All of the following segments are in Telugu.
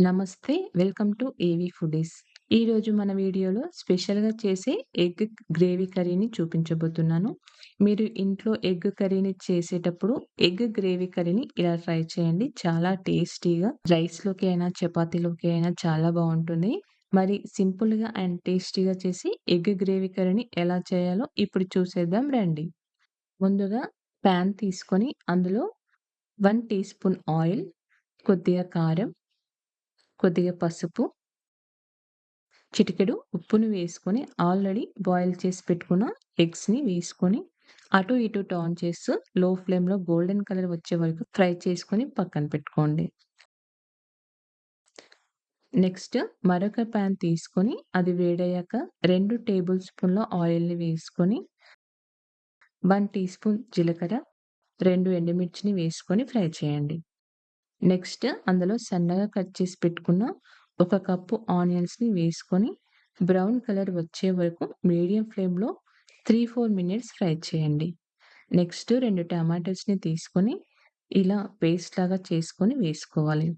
నమస్తే. Welcome to AV foodies. ఈరోజు మన వీడియోలో స్పెషల్‌గా చేసే ఎగ్ గ్రేవీ కర్రీని చూపించబోతున్నాను. మీరు ఇంట్లో ఎగ్ కర్రీని చేసేటప్పుడు ఎగ్ గ్రేవీ కర్రీని ఇలా ట్రై చేయండి. చాలా టేస్టీగా రైస్‌లోకి అయినా, చపాతీలోకి అయినా చాలా బావుంటుంది. మరి సింపుల్‌గా అండ్ టేస్టీగా చేసి ఎగ్ గ్రేవీ కర్రీని ఎలా చేయాలో ఇప్పుడు చూసేద్దాం రండి. ముందుగా పాన్ తీసుకొని అందులో 1 టీ స్పూన్ ఆయిల్, కొద్దిగా కారం, కొద్దిగా పసుపు, చిటికెడు ఉప్పుని వేసుకొని ఆల్రెడీ బాయిల్ చేసి పెట్టుకున్న ఎగ్స్‌ని వేసుకొని అటు ఇటు టర్న్ చేస్తూ లో ఫ్లేమ్‌లో గోల్డెన్ కలర్ వచ్చే వరకు ఫ్రై చేసుకొని పక్కన పెట్టుకోండి. నెక్స్ట్ మరొక పాన్ తీసుకొని అది వేడయ్యాక 2 టేబుల్ స్పూన్ల ఆయిల్‌ని వేసుకొని 1 టీ స్పూన్ జీలకర్ర, 2 ఎండుమిర్చిని వేసుకొని ఫ్రై చేయండి. నెక్స్ట్ అందులో సన్నగా కట్ చేసి పెట్టుకున్న ఒక కప్పు ఆనియన్స్‌ని వేసుకొని బ్రౌన్ కలర్ వచ్చే వరకు మీడియం ఫ్లేమ్‌లో 3, 4 మినిట్స్ ఫ్రై చేయండి. నెక్స్ట్ 2 టమాటోస్‌ని తీసుకొని ఇలా పేస్ట్ లాగా చేసుకొని వేసుకోవాలి.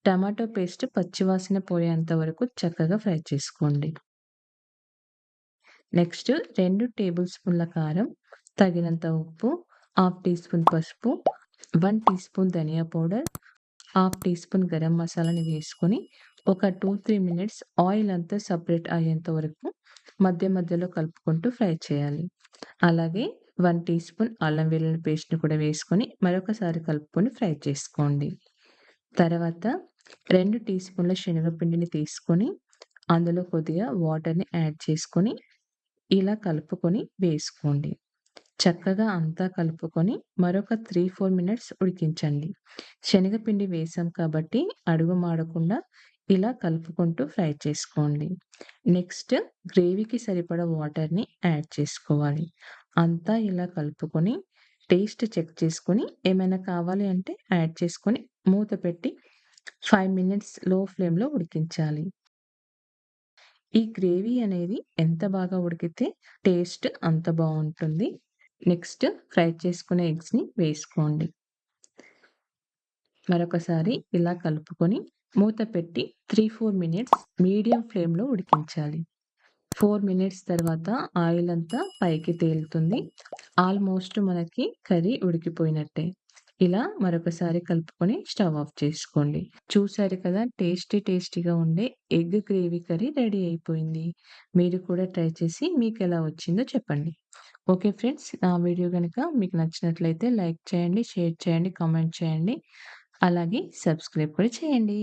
టమాటో పేస్ట్ పచ్చివాసన పోయేంత వరకు చక్కగా ఫ్రై చేసుకోండి. నెక్స్ట్ 2 టేబుల్ స్పూన్ల కారం, తగినంత ఉప్పు, హాఫ్ టీ స్పూన్ పసుపు, 1 టీ స్పూన్ ధనియా పౌడర్, హాఫ్ టీ స్పూన్ గరం మసాలాని వేసుకొని ఒక 2, 3 మినిట్స్ ఆయిల్ అంతా సెపరేట్ అయ్యేంత వరకు మధ్య మధ్యలో కలుపుకుంటూ ఫ్రై చేయాలి. అలాగే 1 టీ స్పూన్ అల్లం వెల్లుల్లి పేస్ట్‌ని కూడా వేసుకొని మరొకసారి కలుపుకొని ఫ్రై చేసుకోండి. తర్వాత 2 టీ స్పూన్ల శనగపిండిని తీసుకొని అందులో కొద్దిగా వాటర్‌ని యాడ్ చేసుకొని ఇలా కలుపుకొని వేసుకోండి. చక్కగా అంతా కలుపుకొని మరొక 3, 4 మినిట్స్ ఉడికించండి. శనగపిండి వేసాం కాబట్టి అడుగు మాడకుండా ఇలా కలుపుకుంటూ ఫ్రై చేసుకోండి. నెక్స్ట్ గ్రేవీకి సరిపడా వాటర్‌ని యాడ్ చేసుకోవాలి. అంతా ఇలా కలుపుకొని టేస్ట్ చెక్ చేసుకొని ఏమైనా కావాలి అంటే యాడ్ చేసుకొని మూత పెట్టి 5 మినిట్స్ లో ఫ్లేమ్‌లో ఉడికించాలి. ఈ గ్రేవీ అనేది ఎంత బాగా ఉడికితే టేస్ట్ అంత బావుంటుంది. నెక్స్ట్ ఫ్రై చేసుకున్న ఎగ్స్‌ని వేసుకోండి. మరొకసారి ఇలా కలుపుకొని మూత పెట్టి 3, 4 మినిట్స్ మీడియం ఫ్లేమ్‌లో ఉడికించాలి. 4 మినిట్స్ తర్వాత ఆయిల్ అంతా పైకి తేలుతుంది. ఆల్మోస్ట్ మనకి కర్రీ ఉడికిపోయినట్టే. ఇలా మరొకసారి కలుపుకొని స్టవ్ ఆఫ్ చేసుకోండి. చూసారు కదా! టేస్టీగా ఉండే ఎగ్ గ్రేవీ కర్రీ రెడీ అయిపోయింది. మీరు కూడా ట్రై చేసి మీకెలా వచ్చిందో చెప్పండి. Okay friends. నా వీడియో గనక మీకు నచ్చినట్లయితే లైక్ చేయండి, షేర్ చేయండి, కామెంట్ చేయండి. అలాగే సబ్స్క్రైబ్ కూడా చేయండి.